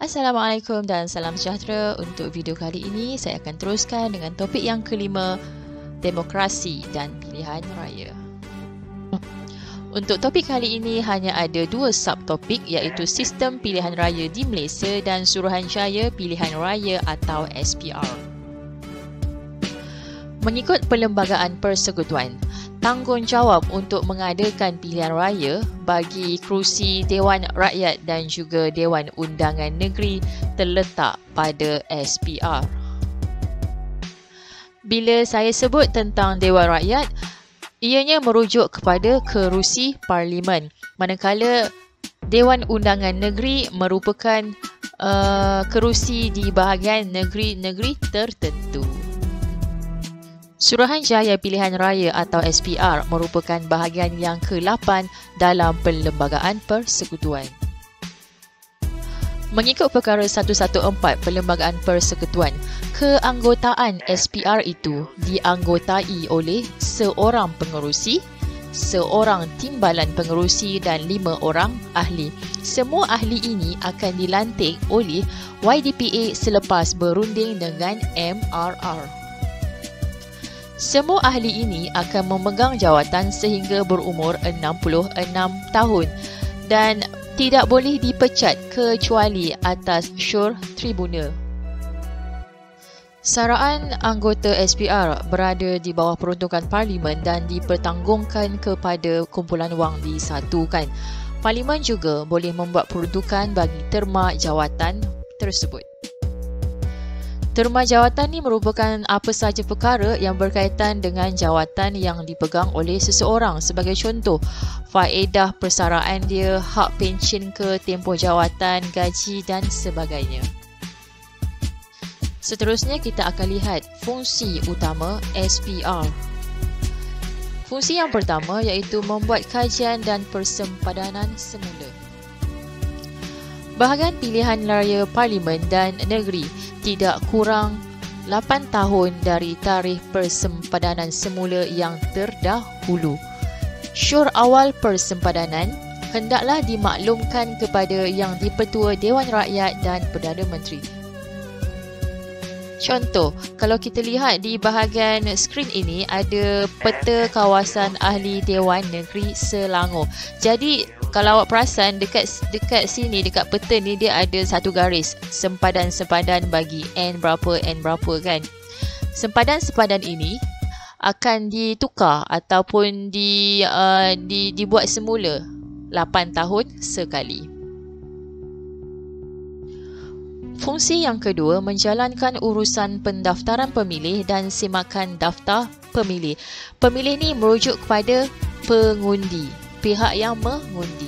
Assalamualaikum dan salam sejahtera. Untuk video kali ini, saya akan teruskan dengan topik yang kelima, demokrasi dan pilihan raya. Untuk topik kali ini hanya ada dua subtopik, iaitu sistem pilihan raya di Malaysia dan Suruhanjaya Pilihan Raya atau SPR. Mengikut Perlembagaan Persekutuan, tanggungjawab untuk mengadakan pilihan raya bagi kerusi Dewan Rakyat dan juga Dewan Undangan Negeri terletak pada SPR. Bila saya sebut tentang Dewan Rakyat, ianya merujuk kepada kerusi Parlimen, manakala Dewan Undangan Negeri merupakan kerusi di bahagian negeri-negeri tertentu. Suruhanjaya Pilihan Raya atau SPR merupakan bahagian yang ke-8 dalam Perlembagaan Persekutuan. Mengikut Perkara 114 Perlembagaan Persekutuan, keanggotaan SPR itu dianggotai oleh seorang pengerusi, seorang timbalan pengerusi dan 5 orang ahli. Semua ahli ini akan dilantik oleh YDPA selepas berunding dengan MRR. Semua ahli ini akan memegang jawatan sehingga berumur 66 tahun dan tidak boleh dipecat kecuali atas syur tribunal. Saraan anggota SPR berada di bawah peruntukan Parlimen dan dipertanggungan kepada kumpulan wang disatukan. Parlimen juga boleh membuat peruntukan bagi terma jawatan tersebut. Terma jawatan ini merupakan apa sahaja perkara yang berkaitan dengan jawatan yang dipegang oleh seseorang. Sebagai contoh, faedah persaraan dia, hak pensyen ke, tempoh jawatan, gaji dan sebagainya. Seterusnya kita akan lihat fungsi utama SPR. Fungsi yang pertama iaitu membuat kajian dan persempadanan semula. Bahagian pilihan raya Parlimen dan Negeri tidak kurang 8 tahun dari tarikh persempadanan semula yang terdahulu. Syur awal persempadanan hendaklah dimaklumkan kepada Yang di-Pertua Dewan Rakyat dan Perdana Menteri. Contoh, kalau kita lihat di bahagian skrin ini ada peta kawasan ahli Dewan Negeri Selangor. Jadi kalau awak perasan dekat sini, dekat peta ni dia ada satu garis sempadan-sempadan bagi N berapa kan. Sempadan-sempadan ini akan ditukar ataupun dibuat semula 8 tahun sekali. Fungsi yang kedua menjalankan urusan pendaftaran pemilih dan semakan daftar pemilih. Pemilih ni merujuk kepada pengundi, pihak yang mengundi.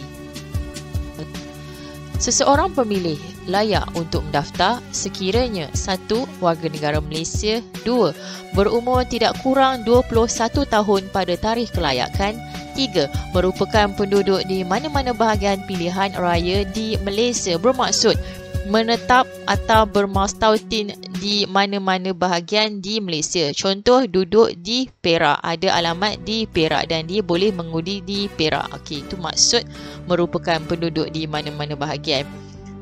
Seseorang pemilih layak untuk mendaftar sekiranya 1. Warga negara Malaysia, 2. Berumur tidak kurang 21 tahun pada tarikh kelayakan, 3. Merupakan penduduk di mana-mana bahagian pilihan raya di Malaysia, bermaksud menetap atau bermastautin di mana-mana bahagian di Malaysia. Contoh, duduk di Perak, ada alamat di Perak dan dia boleh mengundi di Perak. Okey, itu maksud merupakan penduduk di mana-mana bahagian.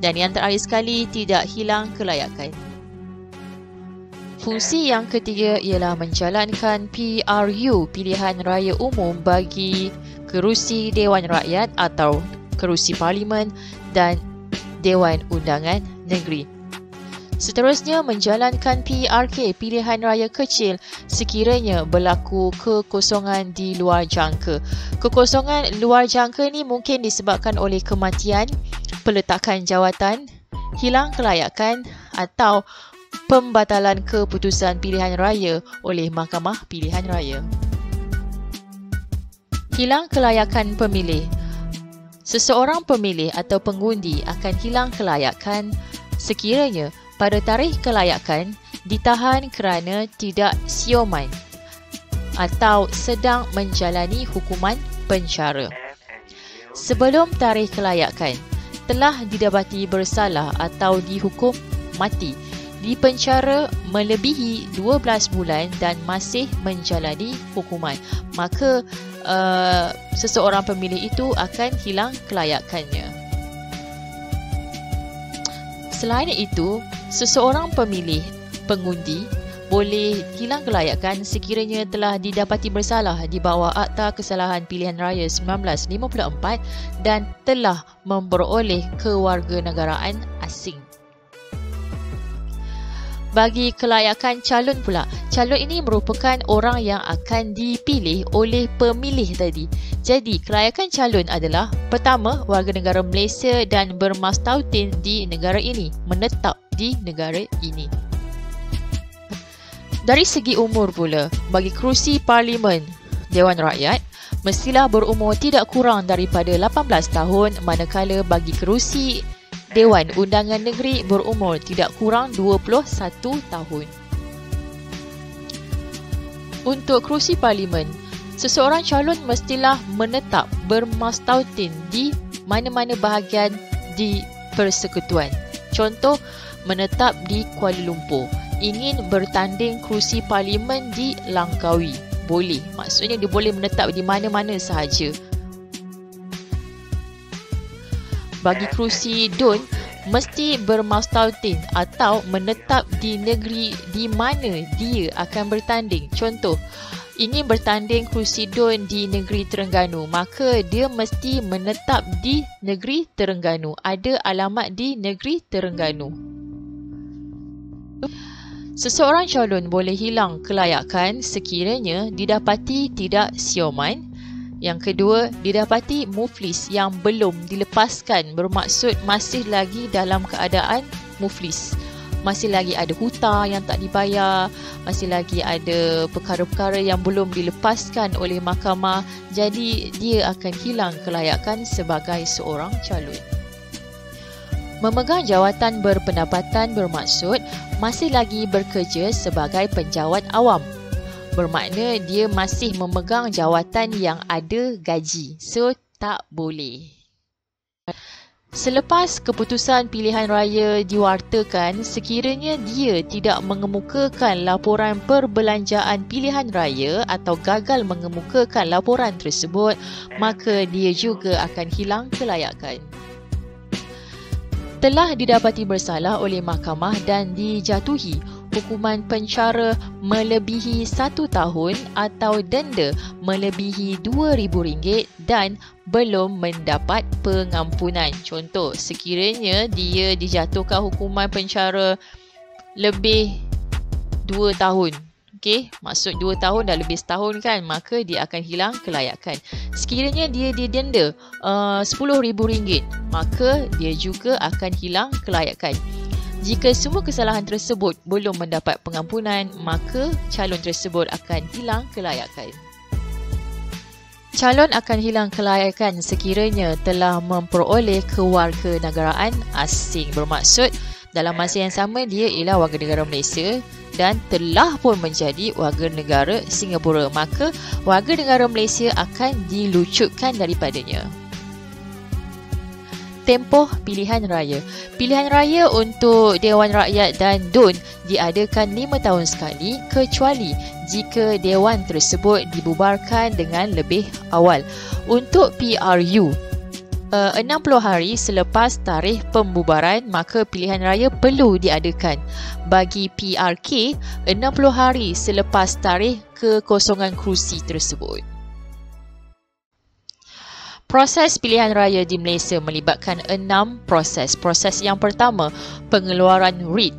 Dan yang terakhir sekali, tidak hilang kelayakan. Fungsi yang ketiga ialah menjalankan PRU, Pilihan Raya Umum bagi kerusi Dewan Rakyat atau kerusi Parlimen dan Dewan Undangan Negeri. Seterusnya, menjalankan PRK, Pilihan Raya Kecil sekiranya berlaku kekosongan di luar jangka. Kekosongan luar jangka ni mungkin disebabkan oleh kematian, peletakan jawatan, hilang kelayakan atau pembatalan keputusan pilihan raya oleh Mahkamah Pilihan Raya. Hilang kelayakan pemilih. Seseorang pemilih atau pengundi akan hilang kelayakan sekiranya pada tarikh kelayakan ditahan kerana tidak sioman atau sedang menjalani hukuman penjara. Sebelum tarikh kelayakan telah didapati bersalah atau dihukum mati, dipenjara melebihi 12 bulan dan masih menjalani hukuman, maka seseorang pemilih itu akan hilang kelayakannya. Selain itu, seseorang pemilih pengundi boleh hilang kelayakan sekiranya telah didapati bersalah di bawah Akta Kesalahan Pilihan Raya 1954 dan telah memperoleh kewarganegaraan asing. Bagi kelayakan calon pula, calon ini merupakan orang yang akan dipilih oleh pemilih tadi. Jadi, kelayakan calon adalah pertama, warganegara Malaysia dan bermastautin di negara ini, menetap di negara ini. Dari segi umur pula, bagi kerusi Parlimen Dewan Rakyat, mestilah berumur tidak kurang daripada 18 tahun, manakala bagi kerusi Dewan Undangan Negeri berumur tidak kurang 21 tahun. Untuk kerusi Parlimen, seseorang calon mestilah menetap bermastautin di mana-mana bahagian di Persekutuan. Contoh, menetap di Kuala Lumpur. Ingin bertanding kerusi Parlimen di Langkawi. Boleh. Maksudnya dia boleh menetap di mana-mana sahaja. Bagi kerusi DUN, mesti bermastautin atau menetap di negeri di mana dia akan bertanding. Contoh, ingin bertanding kerusi DUN di negeri Terengganu, maka dia mesti menetap di negeri Terengganu. Ada alamat di negeri Terengganu. Seseorang calon boleh hilang kelayakan sekiranya didapati tidak sioman. Yang kedua, didapati muflis yang belum dilepaskan, bermaksud masih lagi dalam keadaan muflis. Masih lagi ada hutang yang tak dibayar, masih lagi ada perkara-perkara yang belum dilepaskan oleh mahkamah, jadi dia akan hilang kelayakan sebagai seorang calon. Memegang jawatan berpendapatan bermaksud masih lagi bekerja sebagai penjawat awam. Bermakna dia masih memegang jawatan yang ada gaji. So, tak boleh. Selepas keputusan pilihan raya diwartakan, sekiranya dia tidak mengemukakan laporan perbelanjaan pilihan raya atau gagal mengemukakan laporan tersebut, maka dia juga akan hilang kelayakan. Telah didapati bersalah oleh mahkamah dan dijatuhi hukuman penjara melebihi 1 tahun atau denda melebihi RM2,000 dan belum mendapat pengampunan. Contoh, sekiranya dia dijatuhkan hukuman penjara lebih 2 tahun. Okey, maksud 2 tahun dah lebih setahun kan, maka dia akan hilang kelayakan. Sekiranya dia didenda RM10,000, maka dia juga akan hilang kelayakan. Jika semua kesalahan tersebut belum mendapat pengampunan, maka calon tersebut akan hilang kelayakan. Calon akan hilang kelayakan sekiranya telah memperoleh kewarganegaraan asing. Bermaksud, dalam masa yang sama dia ialah warga negara Malaysia dan telah pun menjadi warga negara Singapura, maka warga negara Malaysia akan dilucutkan daripadanya. Tempoh pilihan raya. Pilihan raya untuk Dewan Rakyat dan DUN diadakan 5 tahun sekali kecuali jika Dewan tersebut dibubarkan dengan lebih awal. Untuk PRU, 60 hari selepas tarikh pembubaran, maka pilihan raya perlu diadakan. Bagi PRK, 60 hari selepas tarikh kekosongan kerusi tersebut. Proses pilihan raya di Malaysia melibatkan 6 proses. Proses yang pertama, pengeluaran writ.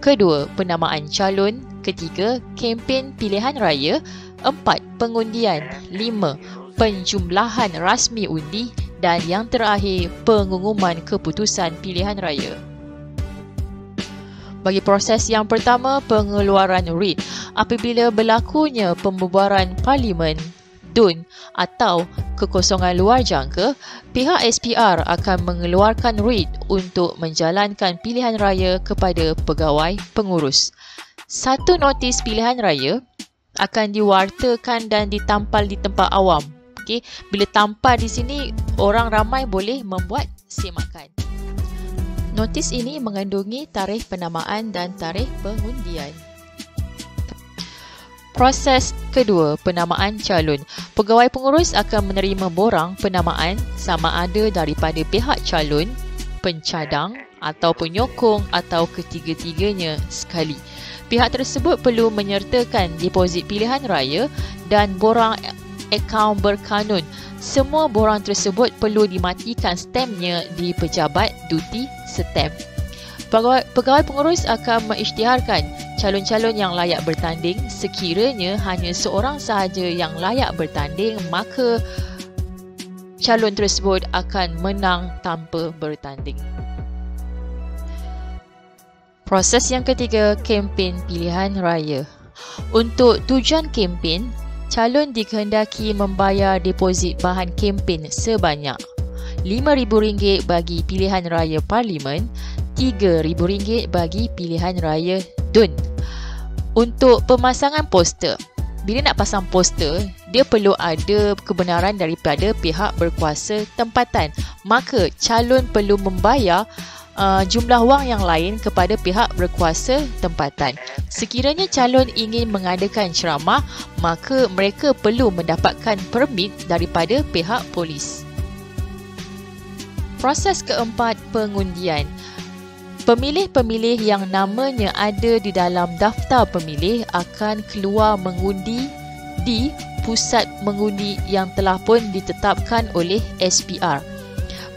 Kedua, penamaan calon. Ketiga, kempen pilihan raya. 4, pengundian. 5, penjumlahan rasmi undi. Dan yang terakhir, pengumuman keputusan pilihan raya. Bagi proses yang pertama, pengeluaran writ. Apabila berlakunya pembubaran Parlimen, DUN atau kekosongan luar jangka, pihak SPR akan mengeluarkan writ untuk menjalankan pilihan raya kepada pegawai pengurus. Satu notis pilihan raya akan diwartakan dan ditampal di tempat awam. Okey, bila tampal di sini, orang ramai boleh membuat semakan. Notis ini mengandungi tarikh penamaan dan tarikh pengundian. Proses kedua, penamaan calon. Pegawai pengurus akan menerima borang penamaan sama ada daripada pihak calon, pencadang atau penyokong atau ketiga-tiganya sekali. Pihak tersebut perlu menyertakan deposit pilihan raya dan borang akaun berkanun. Semua borang tersebut perlu dimatikan stempnya di pejabat duty stamp. Pegawai pengurus akan mengisytiharkan calon-calon yang layak bertanding. Sekiranya hanya seorang sahaja yang layak bertanding, maka calon tersebut akan menang tanpa bertanding. Proses yang ketiga, kempen pilihan raya. Untuk tujuan kempen, calon dikehendaki membayar deposit bahan kempen sebanyak RM5,000 bagi pilihan raya parlimen, RM3,000 bagi pilihan raya DUN. Untuk pemasangan poster, bila nak pasang poster, dia perlu ada kebenaran daripada pihak berkuasa tempatan. Maka calon perlu membayar jumlah wang yang lain kepada pihak berkuasa tempatan. Sekiranya calon ingin mengadakan ceramah, maka mereka perlu mendapatkan permit daripada pihak polis. Proses keempat, pengundian. Pemilih-pemilih yang namanya ada di dalam daftar pemilih akan keluar mengundi di pusat mengundi yang telah pun ditetapkan oleh SPR.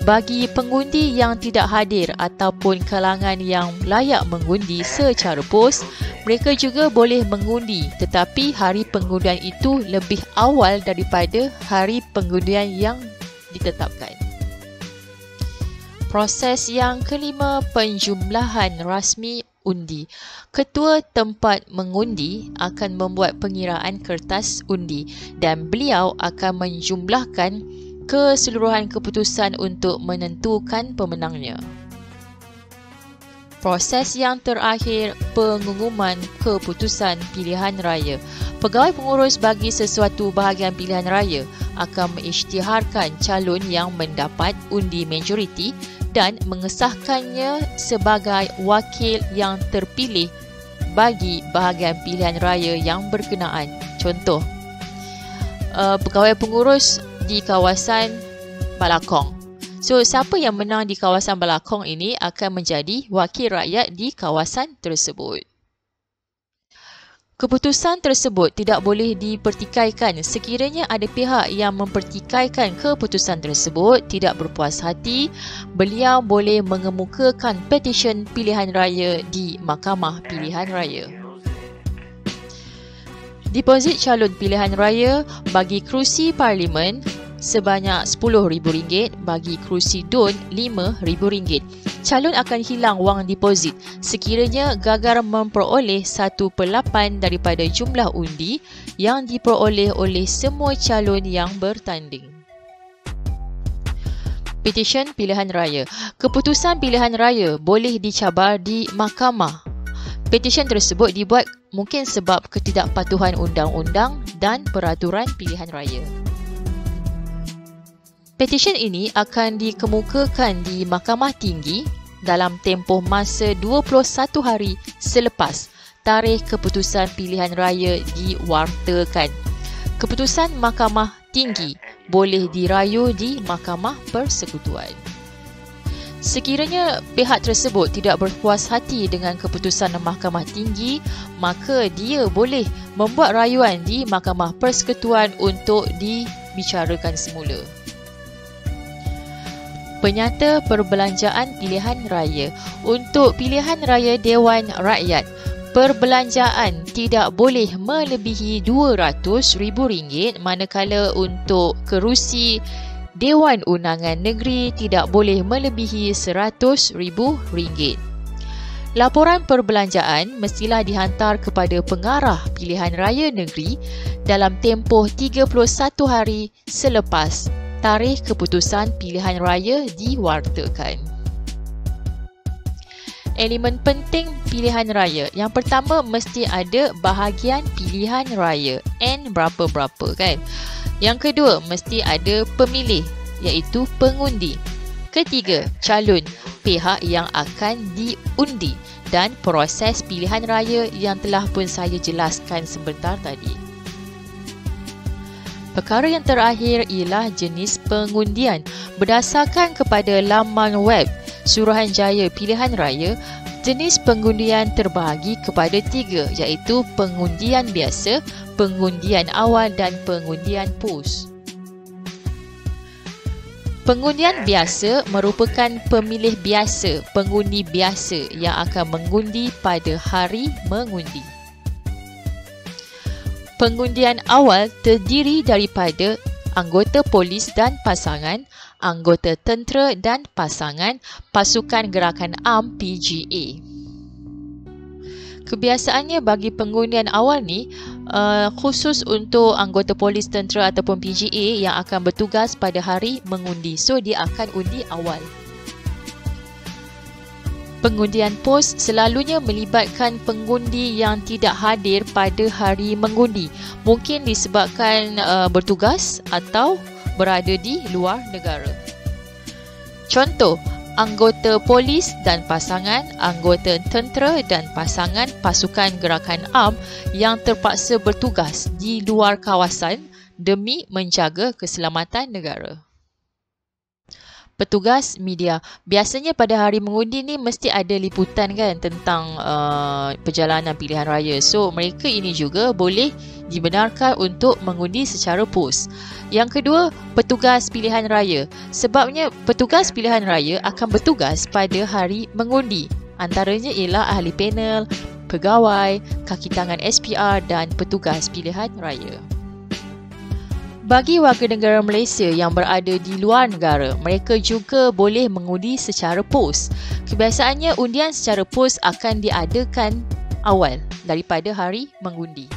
Bagi pengundi yang tidak hadir ataupun kalangan yang layak mengundi secara pos, mereka juga boleh mengundi, tetapi hari pengundian itu lebih awal daripada hari pengundian yang ditetapkan. Proses yang kelima, penjumlahan rasmi undi. Ketua tempat mengundi akan membuat pengiraan kertas undi dan beliau akan menjumlahkan keseluruhan keputusan untuk menentukan pemenangnya. Proses yang terakhir, pengumuman keputusan pilihan raya. Pegawai pengurus bagi sesuatu bahagian pilihan raya akan mengisytiharkan calon yang mendapat undi majoriti dan mengesahkannya sebagai wakil yang terpilih bagi bahagian pilihan raya yang berkenaan. Contoh, pegawai pengurus di kawasan Balakong. So, siapa yang menang di kawasan Balakong ini akan menjadi wakil rakyat di kawasan tersebut. Keputusan tersebut tidak boleh dipertikaikan. Sekiranya ada pihak yang mempertikaikan keputusan tersebut tidak berpuas hati, beliau boleh mengemukakan petisyen pilihan raya di Mahkamah Pilihan Raya. Deposit calon pilihan raya bagi kerusi parlimen sebanyak RM10,000, bagi kerusi DUN RM5,000. Calon akan hilang wang deposit sekiranya gagal memperoleh 1/8 daripada jumlah undi yang diperoleh oleh semua calon yang bertanding. Petisyen pilihan raya. Keputusan pilihan raya boleh dicabar di mahkamah. Petisyen tersebut dibuat mungkin sebab ketidakpatuhan undang-undang dan peraturan pilihan raya. Petisyen ini akan dikemukakan di Mahkamah Tinggi dalam tempoh masa 21 hari selepas tarikh keputusan pilihan raya diwartakan. Keputusan Mahkamah Tinggi boleh dirayu di Mahkamah Persekutuan. Sekiranya pihak tersebut tidak berpuas hati dengan keputusan Mahkamah Tinggi, maka dia boleh membuat rayuan di Mahkamah Persekutuan untuk dibicarakan semula. Penyata perbelanjaan pilihan raya. Untuk pilihan raya Dewan Rakyat, perbelanjaan tidak boleh melebihi RM200,000, manakala untuk kerusi Dewan Undangan Negeri tidak boleh melebihi RM100,000. Laporan perbelanjaan mestilah dihantar kepada pengarah pilihan raya negeri dalam tempoh 31 hari selepas tarikh keputusan pilihan raya diwartakan. Elemen penting pilihan raya. Yang pertama, mesti ada bahagian pilihan raya. N berapa-berapa kan. Yang kedua, mesti ada pemilih iaitu pengundi. Ketiga, calon. pihak yang akan diundi dan proses pilihan raya yang telah pun saya jelaskan sebentar tadi. Perkara yang terakhir ialah jenis pengundian. Berdasarkan kepada laman web Suruhanjaya Pilihan Raya, jenis pengundian terbahagi kepada 3, iaitu pengundian biasa, pengundian awal dan pengundian pos. Pengundian biasa merupakan pemilih biasa, pengundi biasa yang akan mengundi pada hari mengundi. Pengundian awal terdiri daripada anggota polis dan pasangan, anggota tentera dan pasangan, pasukan gerakan am PGA. Kebiasaannya bagi pengundian awal ni khusus untuk anggota polis, tentera ataupun PGA yang akan bertugas pada hari mengundi. So dia akan undi awal. Pengundian pos selalunya melibatkan pengundi yang tidak hadir pada hari mengundi. Mungkin disebabkan bertugas atau berada di luar negara. Contoh, anggota polis dan pasangan, anggota tentera dan pasangan pasukan gerakan am yang terpaksa bertugas di luar kawasan demi menjaga keselamatan negara. Petugas media. Biasanya pada hari mengundi ni mesti ada liputan kan tentang perjalanan pilihan raya. So mereka ini juga boleh dibenarkan untuk mengundi secara pos. Yang kedua, petugas pilihan raya. Sebabnya petugas pilihan raya akan bertugas pada hari mengundi. Antaranya ialah ahli panel, pegawai, kaki tangan SPR dan petugas pilihan raya. Bagi warga negara Malaysia yang berada di luar negara, mereka juga boleh mengundi secara pos. Kebiasaannya undian secara pos akan diadakan awal daripada hari mengundi.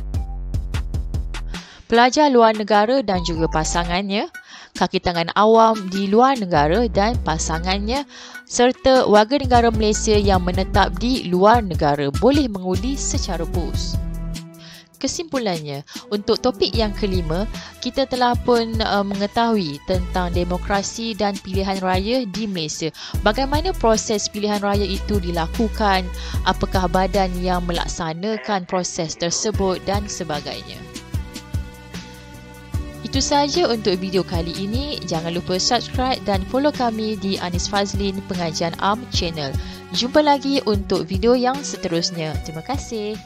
Pelajar luar negara dan juga pasangannya, kaki tangan awam di luar negara dan pasangannya, serta warga negara Malaysia yang menetap di luar negara boleh mengundi secara pos. Kesimpulannya, untuk topik yang kelima, kita telah pun mengetahui tentang demokrasi dan pilihan raya di Malaysia. Bagaimana proses pilihan raya itu dilakukan, apakah badan yang melaksanakan proses tersebut dan sebagainya. Itu sahaja untuk video kali ini. Jangan lupa subscribe dan follow kami di Anis Fazlin Pengajian Am Channel. Jumpa lagi untuk video yang seterusnya. Terima kasih.